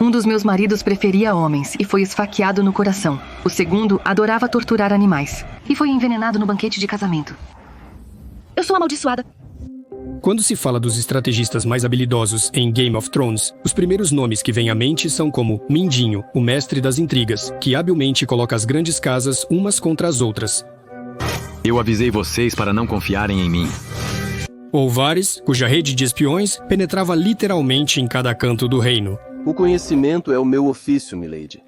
Um dos meus maridos preferia homens e foi esfaqueado no coração. O segundo adorava torturar animais e foi envenenado no banquete de casamento. Eu sou amaldiçoada. Quando se fala dos estrategistas mais habilidosos em Game of Thrones, os primeiros nomes que vêm à mente são como Mindinho, o mestre das intrigas, que habilmente coloca as grandes casas umas contra as outras. Eu avisei vocês para não confiarem em mim. Ou Varys, cuja rede de espiões penetrava literalmente em cada canto do reino. O conhecimento é o meu ofício, milady.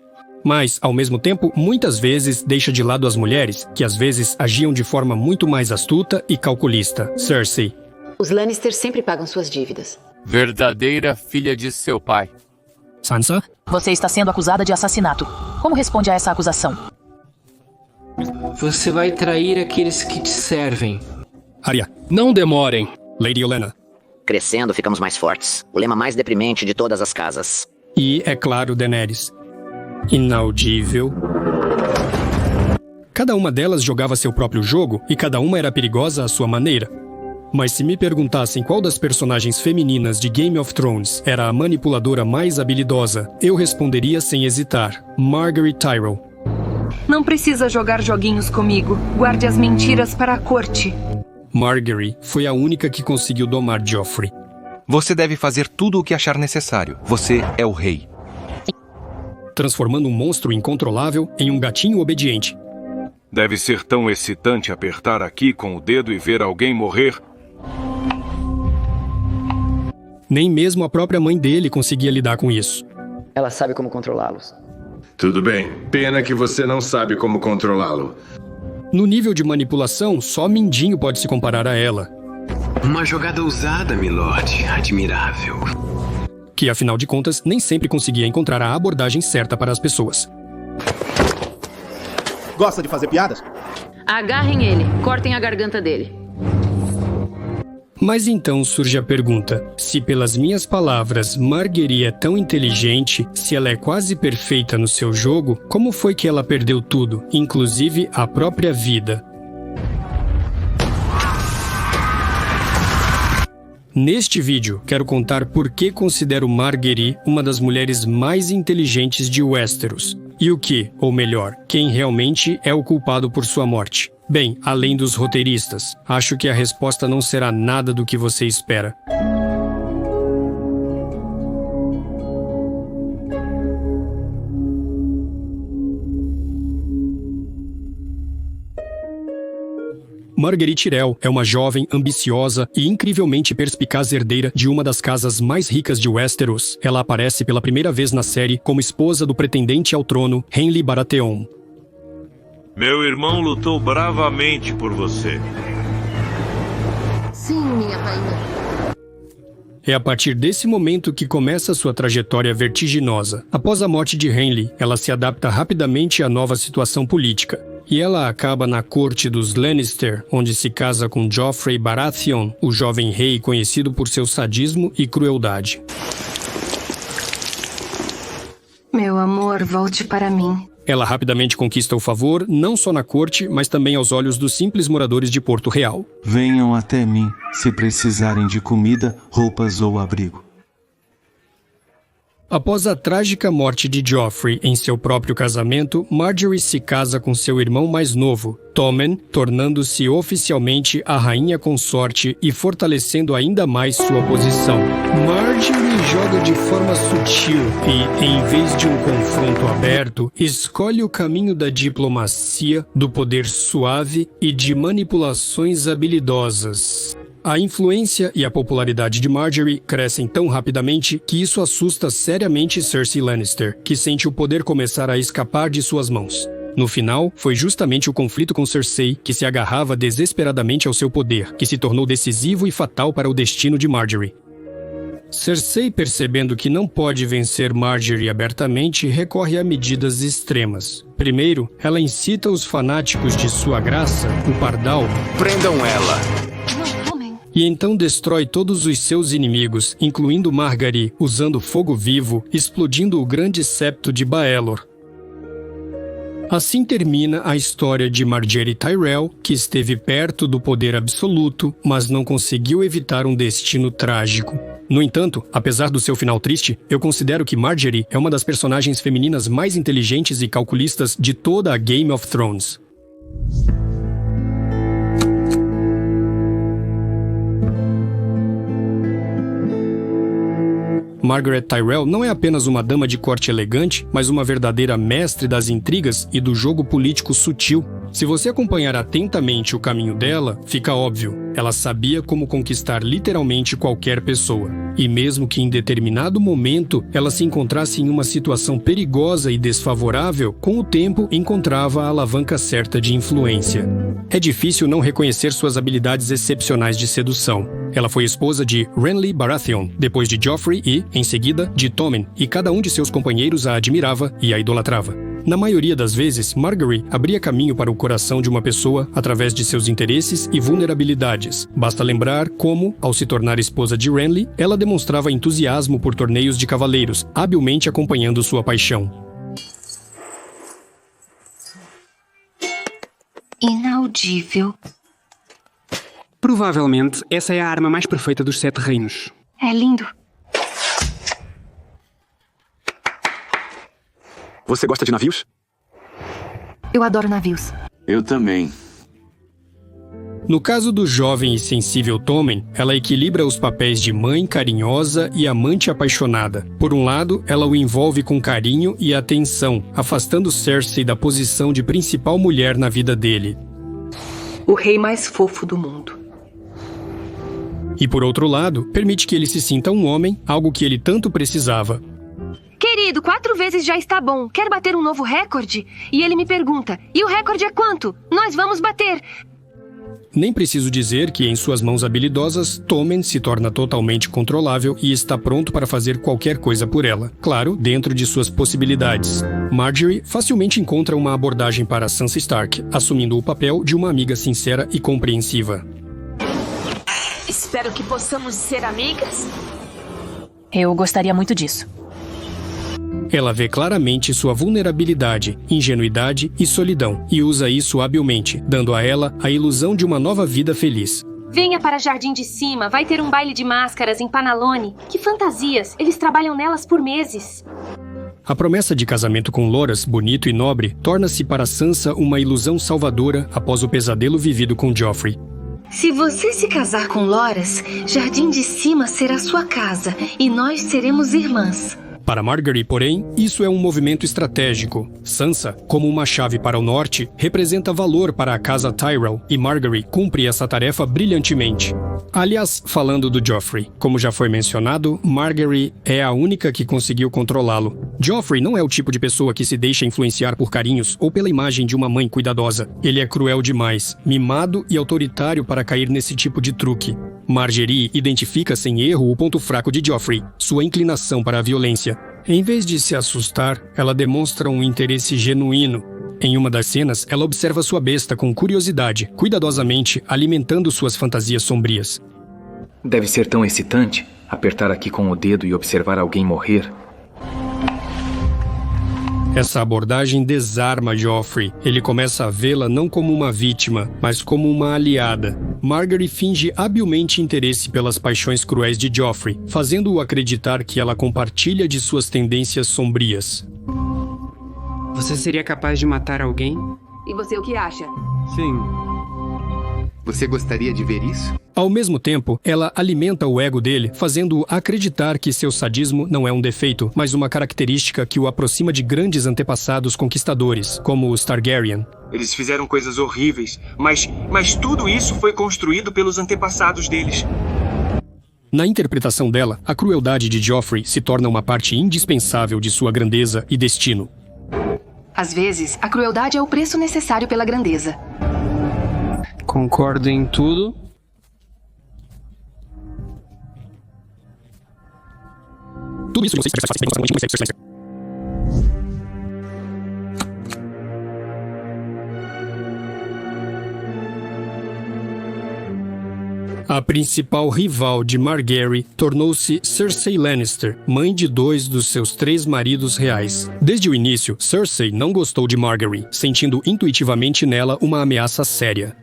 Mas, ao mesmo tempo, muitas vezes deixa de lado as mulheres, que às vezes agiam de forma muito mais astuta e calculista. Cersei. Os Lannister sempre pagam suas dívidas. Verdadeira filha de seu pai. Sansa? Você está sendo acusada de assassinato. Como responde a essa acusação? Você vai trair aqueles que te servem. Arya. Não demorem. Lady Olenna. Crescendo, ficamos mais fortes. O lema mais deprimente de todas as casas. E, é claro, Daenerys. Inaudível. Cada uma delas jogava seu próprio jogo e cada uma era perigosa à sua maneira. Mas se me perguntassem qual das personagens femininas de Game of Thrones era a manipuladora mais habilidosa, eu responderia sem hesitar: Margaery Tyrell. Não precisa jogar joguinhos comigo. Guarde as mentiras para a corte. Margaery foi a única que conseguiu domar Joffrey. Você deve fazer tudo o que achar necessário. Você é o rei. Transformando um monstro incontrolável em um gatinho obediente. Deve ser tão excitante apertar aqui com o dedo e ver alguém morrer. Nem mesmo a própria mãe dele conseguia lidar com isso. Ela sabe como controlá-los. Tudo bem. Pena que você não sabe como controlá-lo. No nível de manipulação, só Mindinho pode se comparar a ela. Uma jogada ousada, milord. Admirável. Que, afinal de contas, nem sempre conseguia encontrar a abordagem certa para as pessoas. Gosta de fazer piadas? Agarrem ele. Cortem a garganta dele. Mas então surge a pergunta: se pelas minhas palavras Margaery é tão inteligente, se ela é quase perfeita no seu jogo, como foi que ela perdeu tudo, inclusive a própria vida? Neste vídeo, quero contar por que considero Margaery uma das mulheres mais inteligentes de Westeros. E o que, ou melhor, quem realmente é o culpado por sua morte. Bem, além dos roteiristas, acho que a resposta não será nada do que você espera. Margaery Tyrell é uma jovem, ambiciosa e incrivelmente perspicaz herdeira de uma das casas mais ricas de Westeros. Ela aparece pela primeira vez na série como esposa do pretendente ao trono, Renly Baratheon. Meu irmão lutou bravamente por você. Sim, minha rainha. É a partir desse momento que começa sua trajetória vertiginosa. Após a morte de Renly, ela se adapta rapidamente à nova situação política. E ela acaba na corte dos Lannister, onde se casa com Joffrey Baratheon, o jovem rei conhecido por seu sadismo e crueldade. Meu amor, volte para mim. Ela rapidamente conquista o favor, não só na corte, mas também aos olhos dos simples moradores de Porto Real. Venham até mim, se precisarem de comida, roupas ou abrigo. Após a trágica morte de Joffrey em seu próprio casamento, Margaery se casa com seu irmão mais novo, Tommen, tornando-se oficialmente a rainha consorte e fortalecendo ainda mais sua posição. Margaery joga de forma sutil e, em vez de um confronto aberto, escolhe o caminho da diplomacia, do poder suave e de manipulações habilidosas. A influência e a popularidade de Margaery crescem tão rapidamente que isso assusta seriamente Cersei Lannister, que sente o poder começar a escapar de suas mãos. No final, foi justamente o conflito com Cersei, que se agarrava desesperadamente ao seu poder, que se tornou decisivo e fatal para o destino de Margaery. Cersei, percebendo que não pode vencer Margaery abertamente, recorre a medidas extremas. Primeiro, ela incita os fanáticos de sua graça, o Pardal, prendam ela! E então destrói todos os seus inimigos, incluindo Margaery, usando fogo vivo, explodindo o grande septo de Baelor. Assim termina a história de Margaery Tyrell, que esteve perto do poder absoluto, mas não conseguiu evitar um destino trágico. No entanto, apesar do seu final triste, eu considero que Margaery é uma das personagens femininas mais inteligentes e calculistas de toda a Game of Thrones. Margaret Tyrell não é apenas uma dama de corte elegante, mas uma verdadeira mestre das intrigas e do jogo político sutil. Se você acompanhar atentamente o caminho dela, fica óbvio. Ela sabia como conquistar literalmente qualquer pessoa. E mesmo que em determinado momento ela se encontrasse em uma situação perigosa e desfavorável, com o tempo encontrava a alavanca certa de influência. É difícil não reconhecer suas habilidades excepcionais de sedução. Ela foi esposa de Renly Baratheon, depois de Joffrey e, em seguida, de Tommen, e cada um de seus companheiros a admirava e a idolatrava. Na maioria das vezes, Margaery abria caminho para o coração de uma pessoa através de seus interesses e vulnerabilidades. Basta lembrar como, ao se tornar esposa de Renly, ela demonstrava entusiasmo por torneios de cavaleiros, habilmente acompanhando sua paixão. Inaudível. Provavelmente, essa é a arma mais perfeita dos 7 reinos. É lindo. Você gosta de navios? Eu adoro navios. Eu também. No caso do jovem e sensível Tommen, ela equilibra os papéis de mãe carinhosa e amante apaixonada. Por um lado, ela o envolve com carinho e atenção, afastando Cersei da posição de principal mulher na vida dele. O rei mais fofo do mundo. E por outro lado, permite que ele se sinta um homem, algo que ele tanto precisava. Querido, 4 vezes já está bom. Quer bater um novo recorde? E ele me pergunta, e o recorde é quanto? Nós vamos bater. Nem preciso dizer que, em suas mãos habilidosas, Tommen se torna totalmente controlável e está pronto para fazer qualquer coisa por ela. Claro, dentro de suas possibilidades. Margaery facilmente encontra uma abordagem para Sansa Stark, assumindo o papel de uma amiga sincera e compreensiva. Espero que possamos ser amigas. Eu gostaria muito disso. Ela vê claramente sua vulnerabilidade, ingenuidade e solidão, e usa isso habilmente, dando a ela a ilusão de uma nova vida feliz. Venha para Jardim de Cima, vai ter um baile de máscaras em Panalone. Que fantasias, eles trabalham nelas por meses. A promessa de casamento com Loras, bonito e nobre, torna-se para Sansa uma ilusão salvadora após o pesadelo vivido com Joffrey. Se você se casar com Loras, Jardim de Cima será sua casa, e nós seremos irmãs. Para Margaery, porém, isso é um movimento estratégico. Sansa, como uma chave para o norte, representa valor para a casa Tyrell, e Margaery cumpre essa tarefa brilhantemente. Aliás, falando do Joffrey, como já foi mencionado, Margaery é a única que conseguiu controlá-lo. Joffrey não é o tipo de pessoa que se deixa influenciar por carinhos ou pela imagem de uma mãe cuidadosa. Ele é cruel demais, mimado e autoritário para cair nesse tipo de truque. Margaery identifica sem erro o ponto fraco de Joffrey, sua inclinação para a violência. Em vez de se assustar, ela demonstra um interesse genuíno. Em uma das cenas, ela observa sua besta com curiosidade, cuidadosamente alimentando suas fantasias sombrias. Deve ser tão excitante apertar aqui com o dedo e observar alguém morrer. Essa abordagem desarma Joffrey. Ele começa a vê-la não como uma vítima, mas como uma aliada. Margaery finge habilmente interesse pelas paixões cruéis de Joffrey, fazendo-o acreditar que ela compartilha de suas tendências sombrias. Você seria capaz de matar alguém? E você o que acha? Sim. Você gostaria de ver isso? Ao mesmo tempo, ela alimenta o ego dele, fazendo-o acreditar que seu sadismo não é um defeito, mas uma característica que o aproxima de grandes antepassados conquistadores, como os Targaryen. Eles fizeram coisas horríveis, mas tudo isso foi construído pelos antepassados deles. Na interpretação dela, a crueldade de Joffrey se torna uma parte indispensável de sua grandeza e destino. Às vezes, a crueldade é o preço necessário pela grandeza. Concordo em tudo. Tudo isso vocês A principal rival de Margaery tornou-se Cersei Lannister, mãe de 2 dos seus 3 maridos reais. Desde o início, Cersei não gostou de Margaery, sentindo intuitivamente nela uma ameaça séria.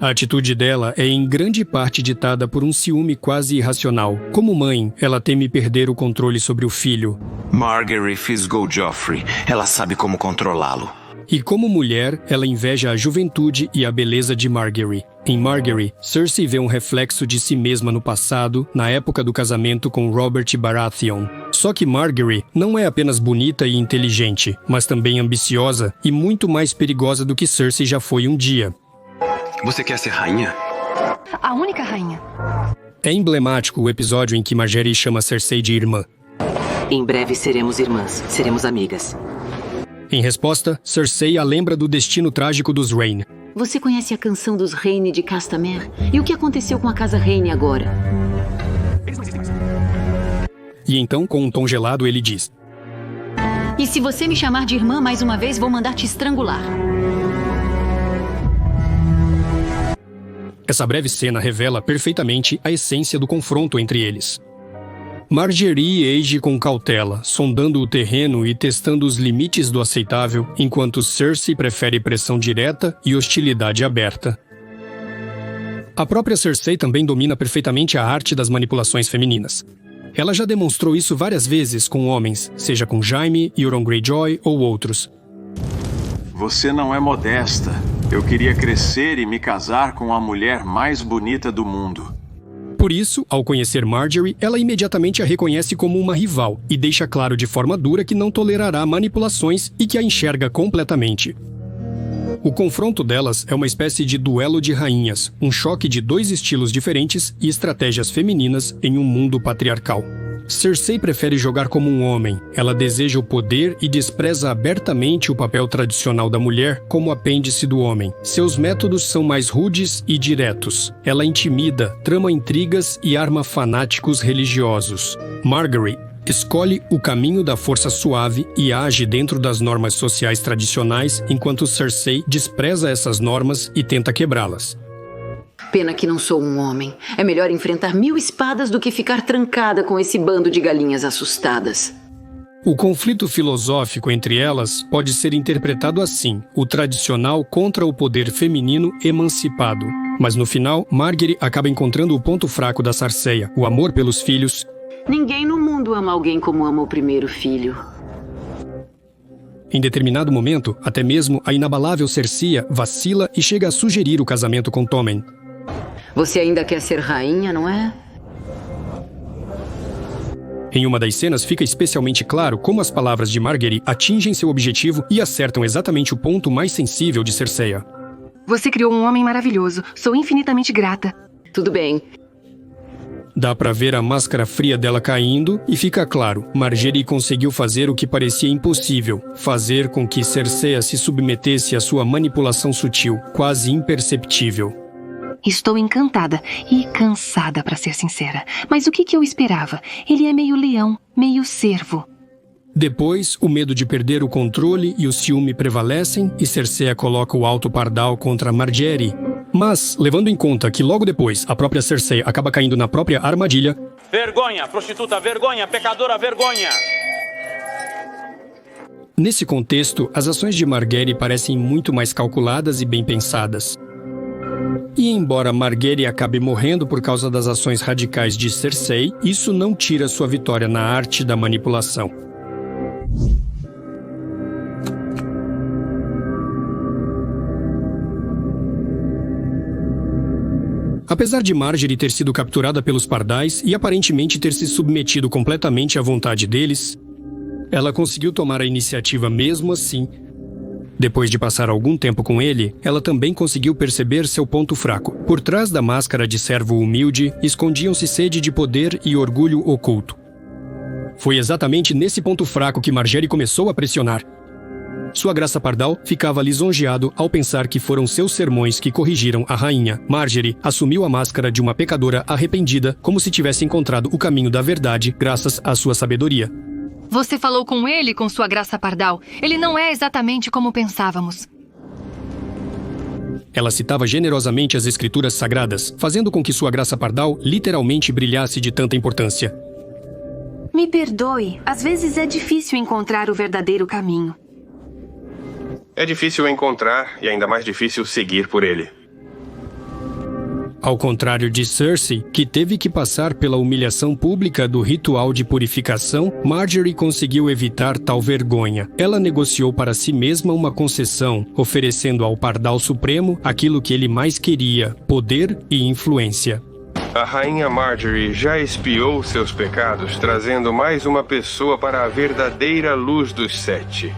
A atitude dela é em grande parte ditada por um ciúme quase irracional. Como mãe, ela teme perder o controle sobre o filho. Margaery fisgou Joffrey. Ela sabe como controlá-lo. E como mulher, ela inveja a juventude e a beleza de Margaery. Em Margaery, Cersei vê um reflexo de si mesma no passado, na época do casamento com Robert Baratheon. Só que Margaery não é apenas bonita e inteligente, mas também ambiciosa e muito mais perigosa do que Cersei já foi um dia. Você quer ser rainha? A única rainha. É emblemático o episódio em que Margaery chama Cersei de irmã. Em breve seremos irmãs, seremos amigas. Em resposta, Cersei a lembra do destino trágico dos Rhaene. Você conhece a canção dos Rhaene de Castamere? E o que aconteceu com a casa Rhaene agora? E então, com um tom gelado, ele diz: E se você me chamar de irmã mais uma vez, vou mandar te estrangular. Essa breve cena revela perfeitamente a essência do confronto entre eles. Margaery age com cautela, sondando o terreno e testando os limites do aceitável, enquanto Cersei prefere pressão direta e hostilidade aberta. A própria Cersei também domina perfeitamente a arte das manipulações femininas. Ela já demonstrou isso várias vezes com homens, seja com Jaime, Euron Greyjoy ou outros. Você não é modesta. Eu queria crescer e me casar com a mulher mais bonita do mundo. Por isso, ao conhecer Margaery, ela imediatamente a reconhece como uma rival e deixa claro de forma dura que não tolerará manipulações e que a enxerga completamente. O confronto delas é uma espécie de duelo de rainhas, um choque de dois estilos diferentes e estratégias femininas em um mundo patriarcal. Cersei prefere jogar como um homem. Ela deseja o poder e despreza abertamente o papel tradicional da mulher como apêndice do homem. Seus métodos são mais rudes e diretos. Ela intimida, trama intrigas e arma fanáticos religiosos. Margaery escolhe o caminho da força suave e age dentro das normas sociais tradicionais, enquanto Cersei despreza essas normas e tenta quebrá-las. Pena que não sou um homem. É melhor enfrentar 1000 espadas do que ficar trancada com esse bando de galinhas assustadas. O conflito filosófico entre elas pode ser interpretado assim: o tradicional contra o poder feminino emancipado. Mas no final, Margaery acaba encontrando o ponto fraco da Cersei, o amor pelos filhos. Ninguém no mundo ama alguém como ama o primeiro filho. Em determinado momento, até mesmo a inabalável Cersei vacila e chega a sugerir o casamento com Tommen. Você ainda quer ser rainha, não é? Em uma das cenas fica especialmente claro como as palavras de Margaery atingem seu objetivo e acertam exatamente o ponto mais sensível de Cersei. Você criou um homem maravilhoso. Sou infinitamente grata. Tudo bem. Dá pra ver a máscara fria dela caindo e fica claro, Margaery conseguiu fazer o que parecia impossível, fazer com que Cersei se submetesse à sua manipulação sutil, quase imperceptível. Estou encantada e cansada, pra ser sincera. Mas o que eu esperava? Ele é meio leão, meio cervo. Depois, o medo de perder o controle e o ciúme prevalecem e Cersei coloca o Alto Pardal contra Margaery. Mas, levando em conta que logo depois a própria Cersei acaba caindo na própria armadilha... Vergonha, prostituta, vergonha, pecadora, vergonha! Nesse contexto, as ações de Margaery parecem muito mais calculadas e bem pensadas. E embora Margaery acabe morrendo por causa das ações radicais de Cersei, isso não tira sua vitória na arte da manipulação. Apesar de Margaery ter sido capturada pelos pardais e aparentemente ter se submetido completamente à vontade deles, ela conseguiu tomar a iniciativa mesmo assim. Depois de passar algum tempo com ele, ela também conseguiu perceber seu ponto fraco. Por trás da máscara de servo humilde, escondiam-se sede de poder e orgulho oculto. Foi exatamente nesse ponto fraco que Margaery começou a pressionar. Sua graça pardal ficava lisonjeado ao pensar que foram seus sermões que corrigiram a rainha. Margaery assumiu a máscara de uma pecadora arrependida, como se tivesse encontrado o caminho da verdade graças à sua sabedoria. Você falou com ele com sua graça pardal. Ele não é exatamente como pensávamos. Ela citava generosamente as escrituras sagradas, fazendo com que sua graça pardal literalmente brilhasse de tanta importância. Me perdoe, às vezes é difícil encontrar o verdadeiro caminho. É difícil encontrar e ainda mais difícil seguir por ele. Ao contrário de Cersei, que teve que passar pela humilhação pública do ritual de purificação, Margaery conseguiu evitar tal vergonha. Ela negociou para si mesma uma concessão, oferecendo ao Pardal Supremo aquilo que ele mais queria: poder e influência. A rainha Margaery já expiou seus pecados, trazendo mais uma pessoa para a verdadeira luz dos sete.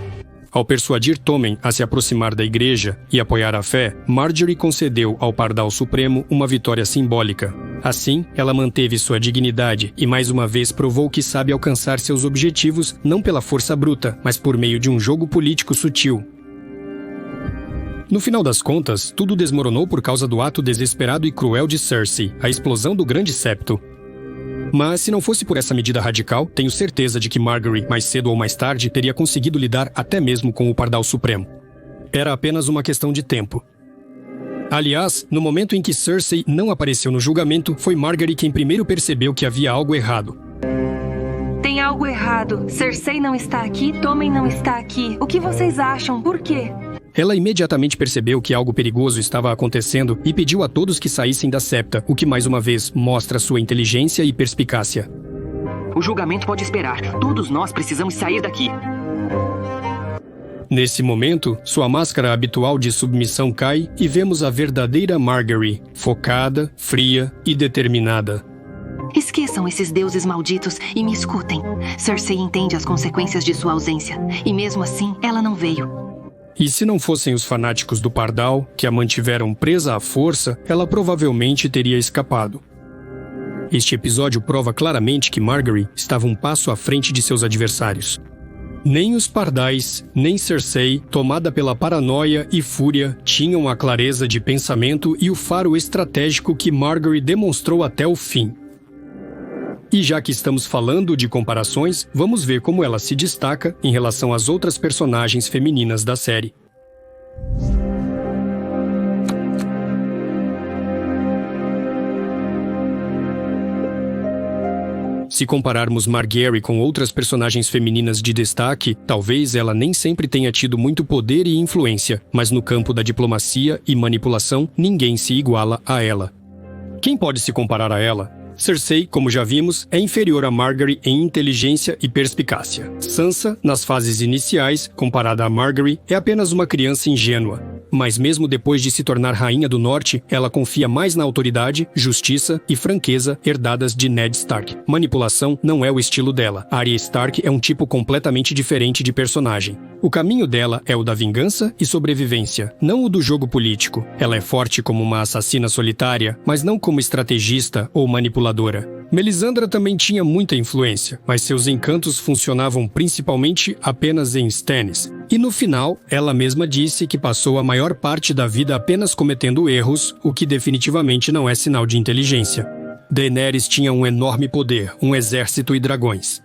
Ao persuadir Tommen a se aproximar da igreja e apoiar a fé, Margaery concedeu ao Pardal Supremo uma vitória simbólica. Assim, ela manteve sua dignidade e mais uma vez provou que sabe alcançar seus objetivos não pela força bruta, mas por meio de um jogo político sutil. No final das contas, tudo desmoronou por causa do ato desesperado e cruel de Cersei, a explosão do Grande Septo. Mas se não fosse por essa medida radical, tenho certeza de que Margaery, mais cedo ou mais tarde, teria conseguido lidar até mesmo com o Pardal Supremo. Era apenas uma questão de tempo. Aliás, no momento em que Cersei não apareceu no julgamento, foi Margaery quem primeiro percebeu que havia algo errado. Tem algo errado. Cersei não está aqui, Tommen não está aqui. O que vocês acham? Por quê? Ela imediatamente percebeu que algo perigoso estava acontecendo e pediu a todos que saíssem da septa, o que mais uma vez mostra sua inteligência e perspicácia. O julgamento pode esperar. Todos nós precisamos sair daqui. Nesse momento, sua máscara habitual de submissão cai e vemos a verdadeira Margaery, focada, fria e determinada. Esqueçam esses deuses malditos e me escutem. Cersei entende as consequências de sua ausência, e mesmo assim, ela não veio. E se não fossem os fanáticos do Pardal, que a mantiveram presa à força, ela provavelmente teria escapado. Este episódio prova claramente que Margaery estava um passo à frente de seus adversários. Nem os Pardais, nem Cersei, tomada pela paranoia e fúria, tinham a clareza de pensamento e o faro estratégico que Margaery demonstrou até o fim. E já que estamos falando de comparações, vamos ver como ela se destaca em relação às outras personagens femininas da série. Se compararmos Margaery com outras personagens femininas de destaque, talvez ela nem sempre tenha tido muito poder e influência, mas no campo da diplomacia e manipulação, ninguém se iguala a ela. Quem pode se comparar a ela? Cersei, como já vimos, é inferior a Margaery em inteligência e perspicácia. Sansa, nas fases iniciais, comparada a Margaery, é apenas uma criança ingênua. Mas mesmo depois de se tornar Rainha do Norte, ela confia mais na autoridade, justiça e franqueza herdadas de Ned Stark. Manipulação não é o estilo dela. Arya Stark é um tipo completamente diferente de personagem. O caminho dela é o da vingança e sobrevivência, não o do jogo político. Ela é forte como uma assassina solitária, mas não como estrategista ou manipuladora. Melisandre também tinha muita influência, mas seus encantos funcionavam principalmente apenas em Stannis. E no final, ela mesma disse que passou a maior parte da vida apenas cometendo erros, o que definitivamente não é sinal de inteligência. Daenerys tinha um enorme poder, um exército e dragões.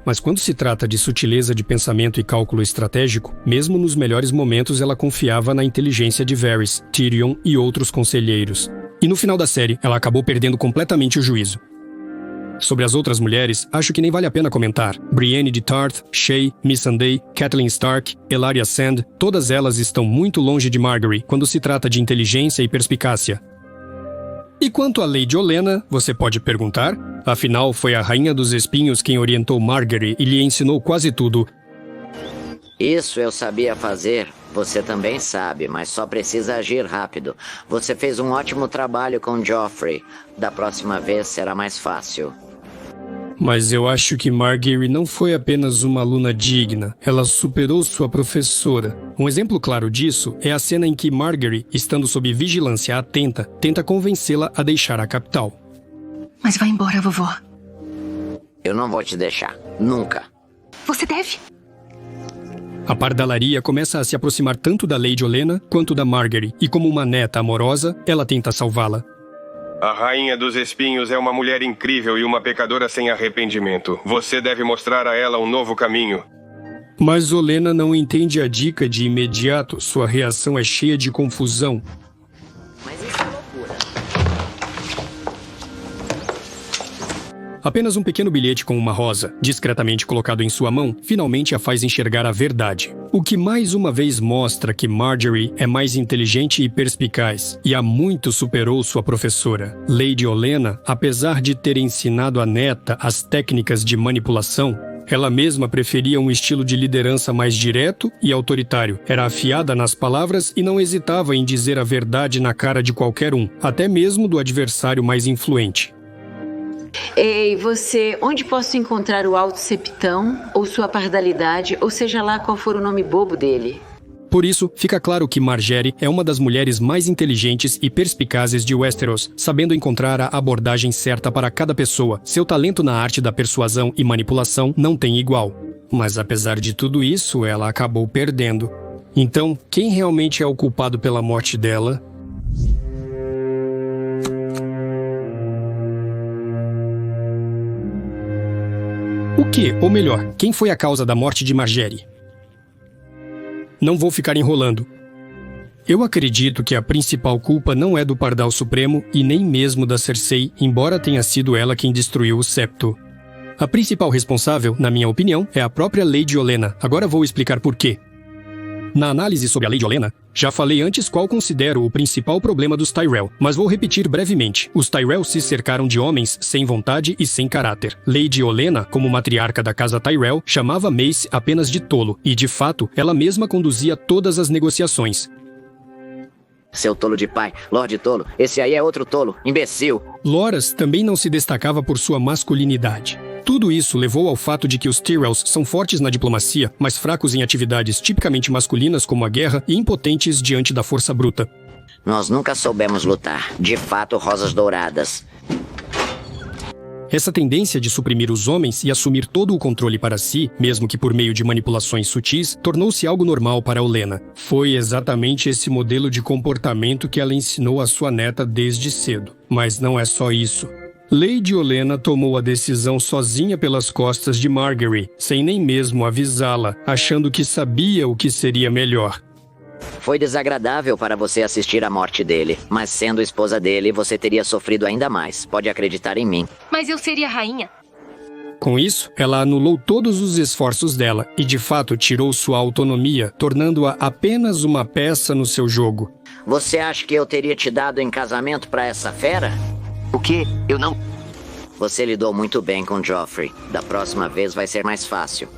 Mas quando se trata de sutileza de pensamento e cálculo estratégico, mesmo nos melhores momentos ela confiava na inteligência de Varys, Tyrion e outros conselheiros. E no final da série, ela acabou perdendo completamente o juízo. Sobre as outras mulheres, acho que nem vale a pena comentar. Brienne de Tarth, Shae, Missandei, Catelyn Stark, Ellaria Sand, todas elas estão muito longe de Margaery quando se trata de inteligência e perspicácia. E quanto a Lady Olenna, você pode perguntar? Afinal, foi a Rainha dos Espinhos quem orientou Margaery e lhe ensinou quase tudo. Isso eu sabia fazer. Você também sabe, mas só precisa agir rápido. Você fez um ótimo trabalho com Joffrey. Da próxima vez será mais fácil. Mas eu acho que Margaery não foi apenas uma aluna digna. Ela superou sua professora. Um exemplo claro disso é a cena em que Margaery, estando sob vigilância atenta, tenta convencê-la a deixar a capital. Mas vai embora, vovó. Eu não vou te deixar. Nunca. Você deve. A pardalaria começa a se aproximar tanto da Lady Olenna quanto da Margaery, e como uma neta amorosa, ela tenta salvá-la. A Rainha dos Espinhos é uma mulher incrível e uma pecadora sem arrependimento. Você deve mostrar a ela um novo caminho. Mas Olenna não entende a dica de imediato. Sua reação é cheia de confusão. Mas isso é loucura. Apenas um pequeno bilhete com uma rosa, discretamente colocado em sua mão, finalmente a faz enxergar a verdade. O que mais uma vez mostra que Marjorie é mais inteligente e perspicaz, e há muito superou sua professora. Lady Olenna, apesar de ter ensinado à neta as técnicas de manipulação, ela mesma preferia um estilo de liderança mais direto e autoritário. Era afiada nas palavras e não hesitava em dizer a verdade na cara de qualquer um, até mesmo do adversário mais influente. Ei, você, onde posso encontrar o Alto Septão, ou sua pardalidade, ou seja lá qual for o nome bobo dele? Por isso, fica claro que Margaery é uma das mulheres mais inteligentes e perspicazes de Westeros, sabendo encontrar a abordagem certa para cada pessoa. Seu talento na arte da persuasão e manipulação não tem igual. Mas apesar de tudo isso, ela acabou perdendo. Então, quem realmente é o culpado pela morte dela? O que, ou melhor, quem foi a causa da morte de Margaery? Não vou ficar enrolando. Eu acredito que a principal culpa não é do Pardal Supremo e nem mesmo da Cersei, embora tenha sido ela quem destruiu o septo. A principal responsável, na minha opinião, é a própria Lady Olenna. Agora vou explicar por quê. Na análise sobre a Lady Olenna, já falei antes qual considero o principal problema dos Tyrell, mas vou repetir brevemente. Os Tyrell se cercaram de homens sem vontade e sem caráter. Lady Olenna, como matriarca da casa Tyrell, chamava Mace apenas de tolo, e de fato, ela mesma conduzia todas as negociações. Seu tolo de pai, Lorde Tolo, esse aí é outro tolo, imbecil. Loras também não se destacava por sua masculinidade. Tudo isso levou ao fato de que os Tyrells são fortes na diplomacia, mas fracos em atividades tipicamente masculinas como a guerra e impotentes diante da força bruta. Nós nunca soubemos lutar. De fato, rosas douradas. Essa tendência de suprimir os homens e assumir todo o controle para si, mesmo que por meio de manipulações sutis, tornou-se algo normal para Olenna. Foi exatamente esse modelo de comportamento que ela ensinou à sua neta desde cedo. Mas não é só isso. Lady Olenna tomou a decisão sozinha pelas costas de Margaery, sem nem mesmo avisá-la, achando que sabia o que seria melhor. Foi desagradável para você assistir à morte dele, mas sendo esposa dele, você teria sofrido ainda mais. Pode acreditar em mim. Mas eu seria rainha. Com isso, ela anulou todos os esforços dela e, de fato, tirou sua autonomia, tornando-a apenas uma peça no seu jogo. Você acha que eu teria te dado em casamento para essa fera? O quê? Eu não... Você lidou muito bem com Joffrey. Da próxima vez vai ser mais fácil.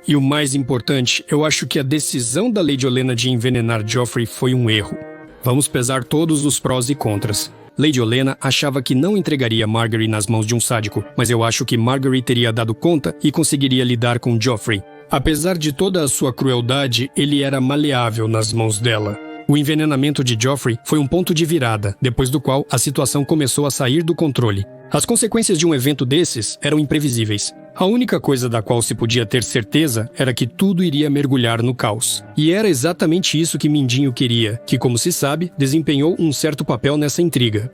E o mais importante, eu acho que a decisão da Lady Olenna de envenenar Joffrey foi um erro. Vamos pesar todos os prós e contras. Lady Olenna achava que não entregaria Margaery nas mãos de um sádico, mas eu acho que Margaery teria dado conta e conseguiria lidar com Joffrey. Apesar de toda a sua crueldade, ele era maleável nas mãos dela. O envenenamento de Joffrey foi um ponto de virada, depois do qual a situação começou a sair do controle. As consequências de um evento desses eram imprevisíveis. A única coisa da qual se podia ter certeza era que tudo iria mergulhar no caos. E era exatamente isso que Mindinho queria, que, como se sabe, desempenhou um certo papel nessa intriga.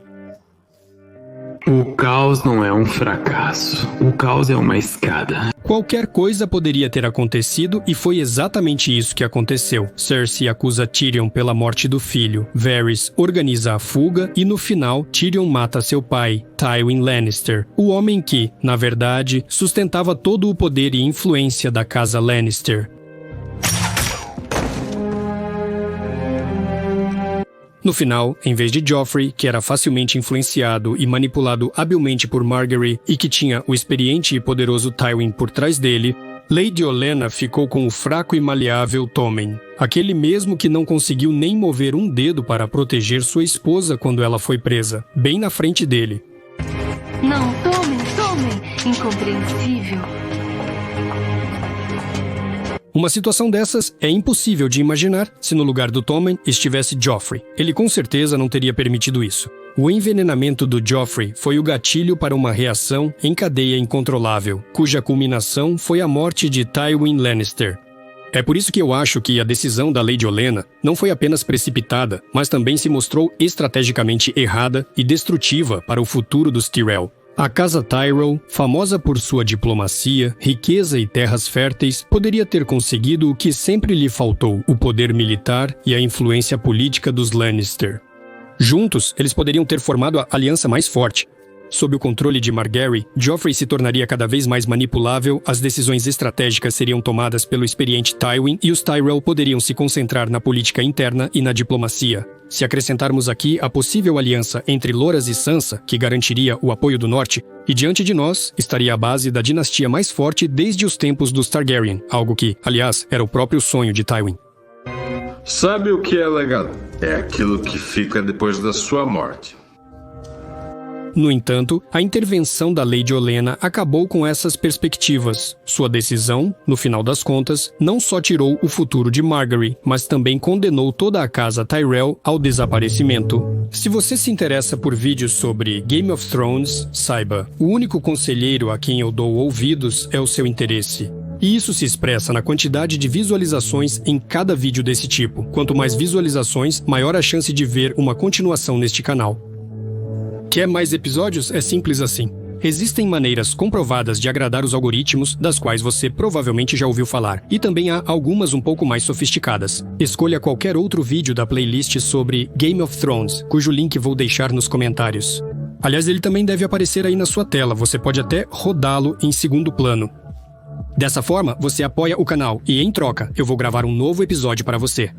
O caos não é um fracasso. O caos é uma escada. Qualquer coisa poderia ter acontecido e foi exatamente isso que aconteceu. Cersei acusa Tyrion pela morte do filho. Varys organiza a fuga e no final Tyrion mata seu pai, Tywin Lannister, o homem que, na verdade, sustentava todo o poder e influência da casa Lannister. No final, em vez de Joffrey, que era facilmente influenciado e manipulado habilmente por Margaery e que tinha o experiente e poderoso Tywin por trás dele, Lady Olenna ficou com o fraco e maleável Tommen, aquele mesmo que não conseguiu nem mover um dedo para proteger sua esposa quando ela foi presa, bem na frente dele. Não, Tommen, incompreensível. Uma situação dessas é impossível de imaginar se no lugar do Tommen estivesse Joffrey. Ele com certeza não teria permitido isso. O envenenamento do Joffrey foi o gatilho para uma reação em cadeia incontrolável, cuja culminação foi a morte de Tywin Lannister. É por isso que eu acho que a decisão da Lady Olenna não foi apenas precipitada, mas também se mostrou estrategicamente errada e destrutiva para o futuro dos Tyrell. A casa Tyrell, famosa por sua diplomacia, riqueza e terras férteis, poderia ter conseguido o que sempre lhe faltou, o poder militar e a influência política dos Lannister. Juntos, eles poderiam ter formado a aliança mais forte. Sob o controle de Margaery, Joffrey se tornaria cada vez mais manipulável, as decisões estratégicas seriam tomadas pelo experiente Tywin e os Tyrell poderiam se concentrar na política interna e na diplomacia. Se acrescentarmos aqui a possível aliança entre Loras e Sansa, que garantiria o apoio do Norte, e diante de nós estaria a base da dinastia mais forte desde os tempos dos Targaryen, algo que, aliás, era o próprio sonho de Tywin. Sabe o que é legado? É aquilo que fica depois da sua morte. No entanto, a intervenção da Lady Olenna acabou com essas perspectivas. Sua decisão, no final das contas, não só tirou o futuro de Margaery, mas também condenou toda a casa Tyrell ao desaparecimento. Se você se interessa por vídeos sobre Game of Thrones, saiba, o único conselheiro a quem eu dou ouvidos é o seu interesse. E isso se expressa na quantidade de visualizações em cada vídeo desse tipo. Quanto mais visualizações, maior a chance de ver uma continuação neste canal. Quer mais episódios? É simples assim. Existem maneiras comprovadas de agradar os algoritmos, das quais você provavelmente já ouviu falar, e também há algumas um pouco mais sofisticadas. Escolha qualquer outro vídeo da playlist sobre Game of Thrones, cujo link vou deixar nos comentários. Aliás, ele também deve aparecer aí na sua tela, você pode até rodá-lo em segundo plano. Dessa forma, você apoia o canal e, em troca, eu vou gravar um novo episódio para você.